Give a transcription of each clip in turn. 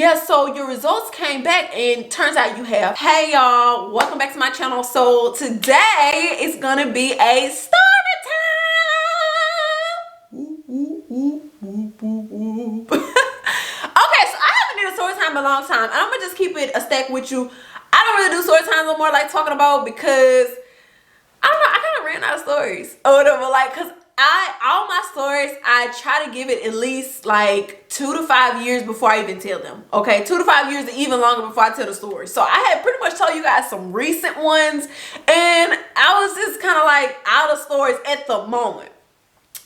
Yeah, so your results came back and turns out you have. Hey y'all, welcome back to my channel. So today is gonna be a story time. Okay, so I haven't did a story time in a long time, and I'm gonna just keep it a stack with you. I don't really do story times no more, like talking about, because I don't know, I kind of ran out of stories or whatever, like, cause all my stories, I try to give it at least like 2 to 5 years before I even tell them. Okay, 2 to 5 years, or even longer before I tell the story. So I had pretty much told you guys some recent ones, and I was just kind of like out of stories at the moment.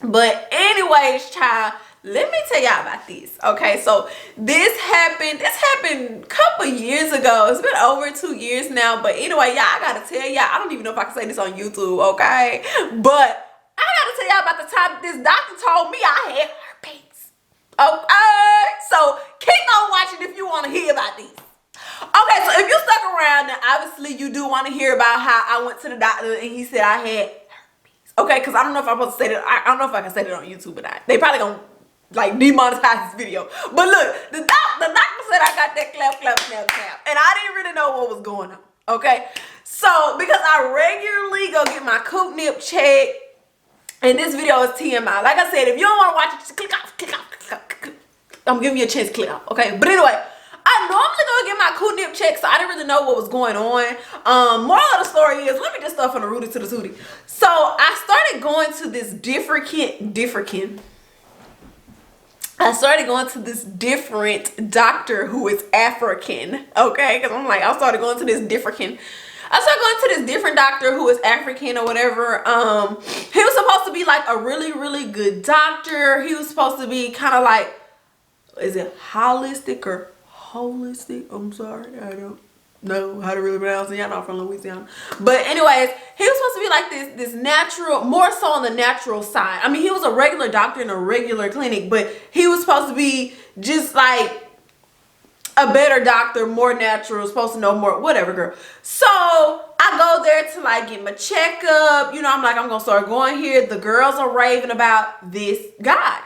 But anyways, child, let me tell y'all about this. Okay, so this happened a couple years ago. It's been over 2 years now. But anyway, y'all, I gotta tell y'all, I don't even know if I can say this on YouTube, okay? But I gotta tell y'all about the time this doctor told me I had herpes. Okay, so keep on watching if you want to hear about this. Okay, so if you stuck around, then obviously you do want to hear about how I went to the doctor and he said I had herpes. Okay, because I don't know if I'm supposed to say that. I don't know if I can say that on YouTube or not. They probably gonna like demonetize this video. But look, the doctor said I got that clap, clap, snap, snap, and I didn't really know what was going on. Okay, so because I regularly go get my coot nip checked. And this video is TMI. Like I said, if you don't want to watch it, just click off, click off, click off, click off. I'm giving you a chance to click off, okay? But anyway, I normally go get my coot nip check, so I didn't really know what was going on. Moral of the story is, let me just start from the rooty to the tootie. So I started going to this different doctor who is African, okay? Because I started going to this different doctor who is African or whatever. He was supposed to be like a really, really good doctor. He was supposed to be kind of like, is it holistic or holistic? I'm sorry, I don't know how to really pronounce it. Y'all know I'm from Louisiana. But anyways, he was supposed to be like this natural, more so on the natural side. I mean, he was a regular doctor in a regular clinic, but he was supposed to be just like a better doctor, more natural, supposed to know more, whatever, girl. So I go there to like get my checkup. You know, I'm like, I'm gonna start going here. The girls are raving about this guy.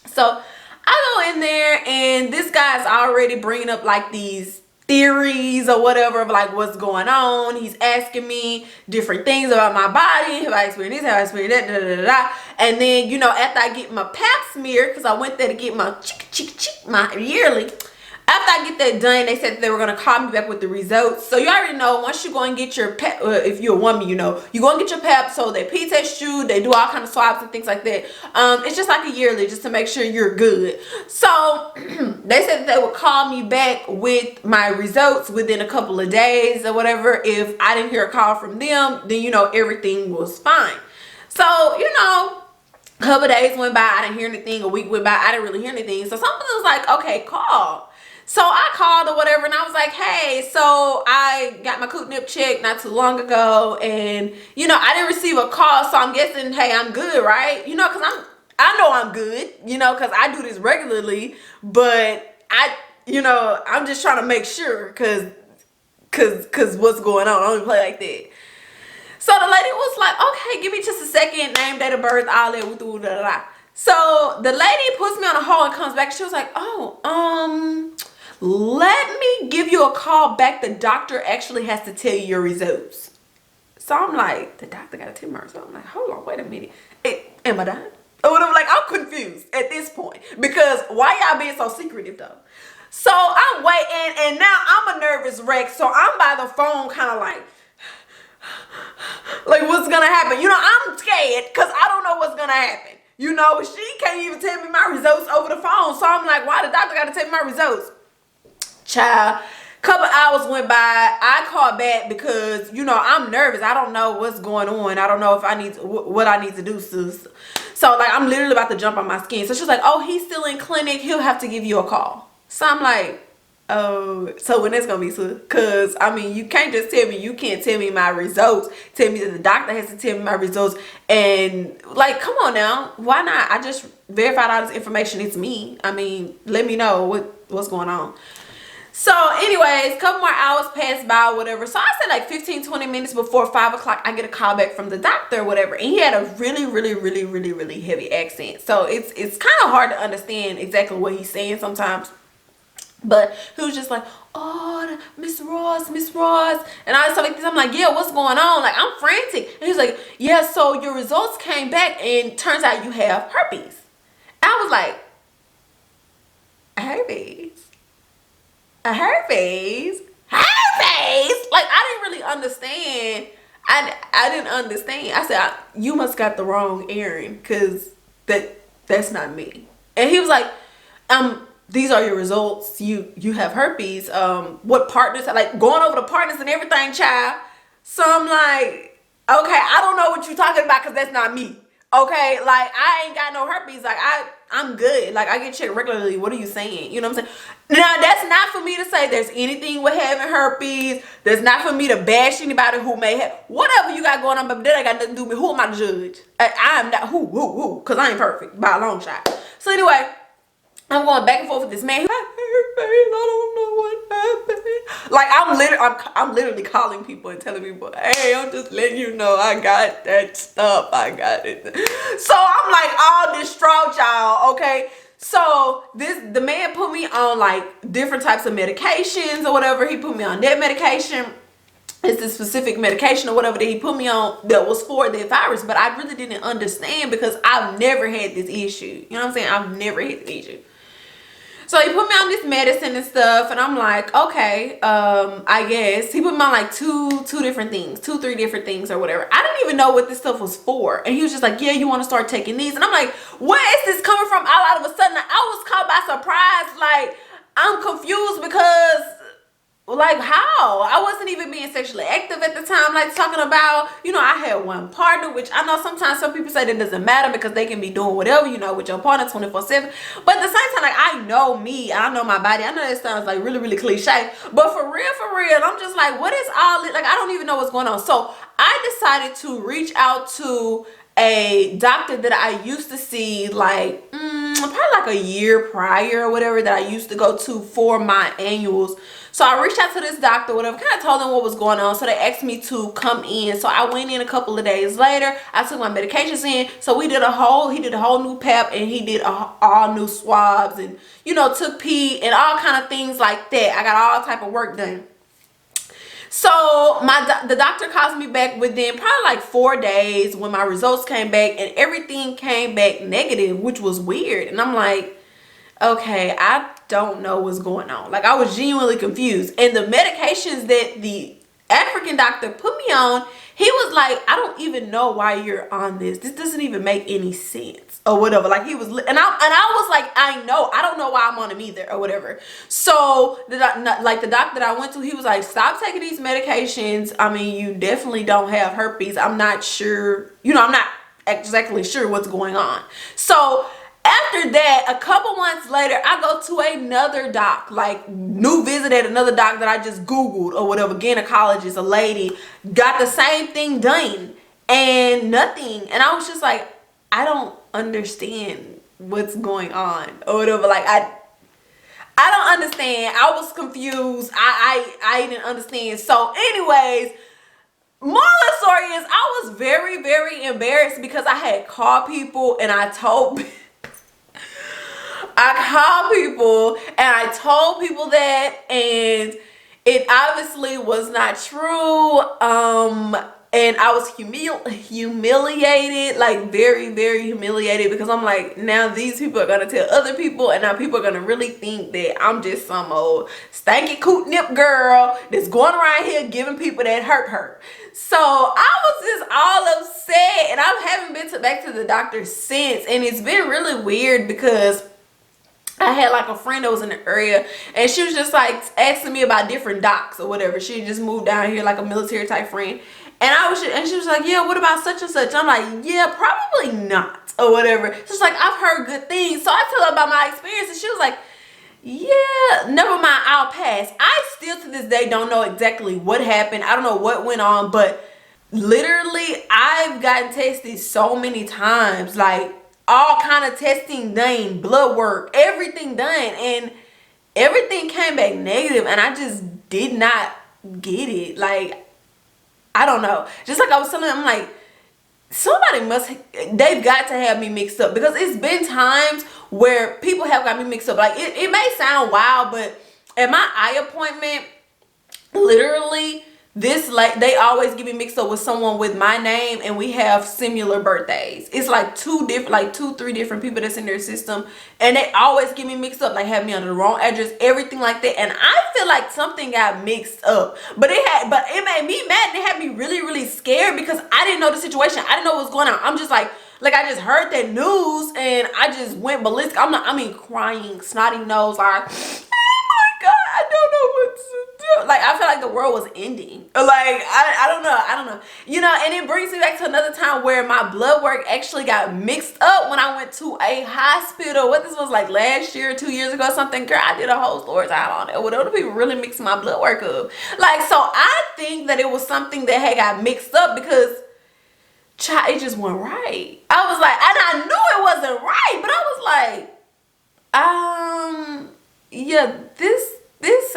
So I go in there, and this guy's already bringing up like these theories or whatever of like what's going on. He's asking me different things about my body. Have I experienced this? Have I experienced that? Da, da, da, da. And then, you know, after I get my pap smear, because I went there to get my my yearly. After I get that done, they said that they were going to call me back with the results. So you already know, once you go and get your pap, if you're a woman, you know, you go and get your pap. So they pee test you, they do all kind of swabs and things like that. It's just like a yearly, just to make sure you're good. So they said that they would call me back with my results within a couple of days or whatever. If I didn't hear a call from them, then, you know, everything was fine. So, you know, a couple of days went by, I didn't hear anything. A week went by, I didn't really hear anything. So something was like, okay, call. So I called or whatever, and I was like, hey, so I got my coot nip checked not too long ago, and, you know, I didn't receive a call, so I'm guessing, hey, I'm good, right? You know, because I know I'm good, you know, because I do this regularly, but you know, I'm just trying to make sure, because what's going on? I don't play like that. So the lady was like, okay, give me just a second, name, date of birth, all that, da, da, da. So the lady puts me on a hold and comes back. She was like, oh, let me give you a call back. The doctor actually has to tell you your results. So I'm like, the doctor got to tell me my results. I'm like, hold on, wait a minute. Am I dying? Or I'm like, I'm confused at this point, because why y'all being so secretive though? So I'm waiting, and now I'm a nervous wreck. So I'm by the phone kind of like what's gonna happen? You know, I'm scared because I don't know what's gonna happen. You know, she can't even tell me my results over the phone. So I'm like, why the doctor got to tell me my results? Child, couple hours went by. I called back because, you know, I'm nervous. I don't know what's going on. I don't know if I need to, what I need to do, sis. So like, I'm literally about to jump on my skin. So she's like, oh, he's still in clinic. He'll have to give you a call. So I'm like, oh, so when that's gonna be, sis? Because I mean, you can't just tell me, you can't tell me my results, tell me that the doctor has to tell me my results, and like, come on now, why not? I just verified all this information. It's me. I mean, let me know what's going on. So anyways, a couple more hours passed by or whatever. So I said like 15-20 minutes before 5 o'clock, I get a call back from the doctor or whatever, and he had a really heavy accent. So it's kind of hard to understand exactly what he's saying sometimes. But he was just like, oh, Miss Ross, Miss Ross. And I was like this. I'm like, yeah, what's going on? Like, I'm frantic. And he's like, yeah, so your results came back and turns out you have herpes. I was like, herpes? A herpes? Herpes? Like, I didn't really understand. I didn't understand. I said, you must got the wrong Erin, because that's not me. And he was like, these are your results. You have herpes. What partners? Like, going over the partners and everything, child. So I'm like, okay, I don't know what you're talking about, because that's not me. Okay, like, I ain't got no herpes. Like, I'm good. Like, I get checked regularly. What are you saying? You know what I'm saying? Now, that's not for me to say there's anything with having herpes. That's not for me to bash anybody who may have whatever you got going on, but that ain't got nothing to do with me. Who am I to judge? I am not who, because I ain't perfect by a long shot. So anyway, I'm going back and forth with this man. I don't know what happened. Like, I'm literally calling people and telling people, hey, I'm just letting you know I got that stuff. I got it. So I'm like all distraught, y'all. Okay. So the man put me on like different types of medications or whatever. He put me on that medication. It's a specific medication or whatever that he put me on that was for the virus, but I really didn't understand because I've never had this issue. You know what I'm saying? I've never had this issue. So he put me on this medicine and stuff, and I'm like, okay, I guess. He put me on like two different things, 3 different things or whatever. I didn't even know what this stuff was for. And he was just like, yeah, you want to start taking these? And I'm like, where is this coming from? All of a sudden, I was caught by surprise. Like, I'm confused because, like, how? I wasn't even being sexually active at the time, like talking about, you know, I had one partner, which I know sometimes some people say that doesn't matter because they can be doing whatever, you know, with your partner 24/7. But at the same time, like, I know me, I know my body. I know that sounds like really, really cliche, but for real, I'm just like, what is all this? Like, I don't even know what's going on. So I decided to reach out to a doctor that I used to see like probably like a year prior or whatever, that I used to go to for my annuals. So I reached out to this doctor, whatever, kind of told them what was going on. So they asked me to come in. So I went in a couple of days later. I took my medications in. So he did a whole new pap, and he did all new swabs, and, you know, took pee and all kind of things like that. I got all type of work done. So the doctor calls me back within probably like 4 days when my results came back, and everything came back negative, which was weird. And I'm like, okay, I don't know what's going on. Like, I was genuinely confused. And the medications that the African doctor put me on, he was like, I don't even know why you're on this. This doesn't even make any sense or whatever. Like, he was, and I was like, I don't know why I'm on them either or whatever. So the doctor that I went to, he was like, stop taking these medications. I mean, you definitely don't have herpes. I'm not sure, you know, I'm not exactly sure what's going on. So after that, a couple months later, I go to another doc, like new visit at another doc that I just Googled or whatever, gynecologist, a lady, got the same thing done and nothing. And I was just like, I don't understand what's going on or whatever. Like, I don't understand. I was confused. I didn't understand. So anyways, moral of the story is I was very, very embarrassed because I had called people and I called people and I told people that, and it obviously was not true. And I was humiliated, like very, very humiliated, because I'm like, now these people are gonna tell other people, and now people are gonna really think that I'm just some old stanky coot nip girl that's going around here giving people that hurt. So I was just all upset, and I haven't been back to the doctor since, and it's been really weird because I had like a friend that was in the area, and she was just like asking me about different docs or whatever. She just moved down here, like a military type friend. And she was like, yeah, what about such and such? I'm like, yeah, probably not or whatever. She's like, I've heard good things. So I tell her about my experience, and she was like, yeah, never mind, I'll pass. I still to this day don't know exactly what happened. I don't know what went on, but literally I've gotten tested so many times, like all kind of testing done, blood work, everything done, and everything came back negative, and I just did not get it. Like, I don't know. Just like I was telling them, I'm like, they've got to have me mixed up, because it's been times where people have got me mixed up. Like, it may sound wild, but at my eye appointment, literally this, like, they always get me mixed up with someone with my name, and we have similar birthdays. It's like two, three different people that's in their system, and they always get me mixed up, like have me under the wrong address, everything like that. And I feel like something got mixed up, but it made me mad, and it had me really, really scared because I didn't know the situation. I didn't know what was going on. I'm just like I just heard that news and I just went ballistic. Crying, snotty nose, like, God, I don't know what to do. Like, I feel like the world was ending. Like, I don't know. You know, and it brings me back to another time where my blood work actually got mixed up when I went to a hospital. What this was like last year, 2 years ago, something. Girl, I did a whole story time on it. Well, those people really mixed my blood work up. Like, so I think that it was something that had got mixed up because it just wasn't right. I was like, and I knew it wasn't right, but I was like, yeah, this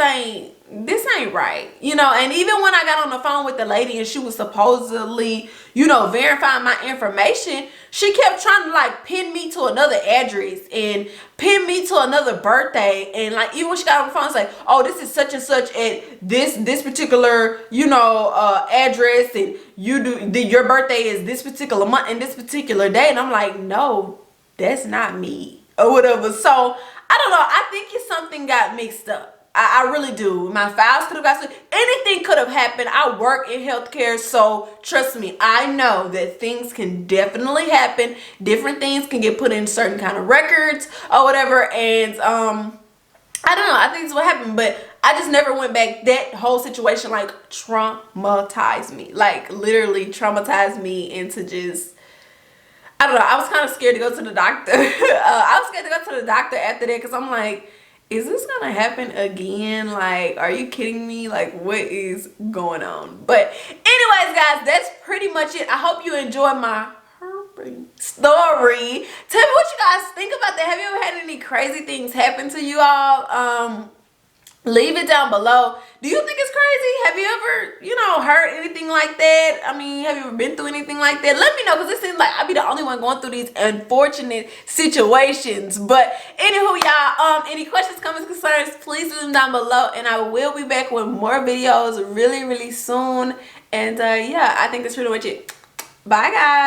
ain't right, you know. And even when I got on the phone with the lady and she was supposedly, you know, verifying my information, she kept trying to like pin me to another address and pin me to another birthday. And like, even when she got on the phone, it's like, oh, this is such and such at this particular, you know, address, and your birthday is this particular month and this particular day. And I'm like, no, that's not me or whatever. So I don't know. I think it's something got mixed up. I really do. My files could have got switched. Anything could have happened. I work in healthcare, so trust me, I know that things can definitely happen. Different things can get put in certain kind of records or whatever. And I don't know. I think it's what happened, but I just never went back. That whole situation like traumatized me. Like literally traumatized me into just, I don't know. I was kind of scared to go to the doctor. I was scared to go to the doctor after that because I'm like, is this gonna happen again? Like, are you kidding me? Like, what is going on? But anyways, guys, that's pretty much it. I hope you enjoyed my Herbal story. Tell me what you guys think about that. Have you ever had any crazy things happen to you all? Leave it down below. Do you think it's crazy? Have you ever, you know, heard anything like that? I mean, have you ever been through anything like that? Let me know, because it seems like I'll be the only one going through these unfortunate situations. But anywho, y'all, any questions, comments, concerns, please leave them down below, and I will be back with more videos really, really soon. And yeah, I think that's pretty much it. Bye, guys.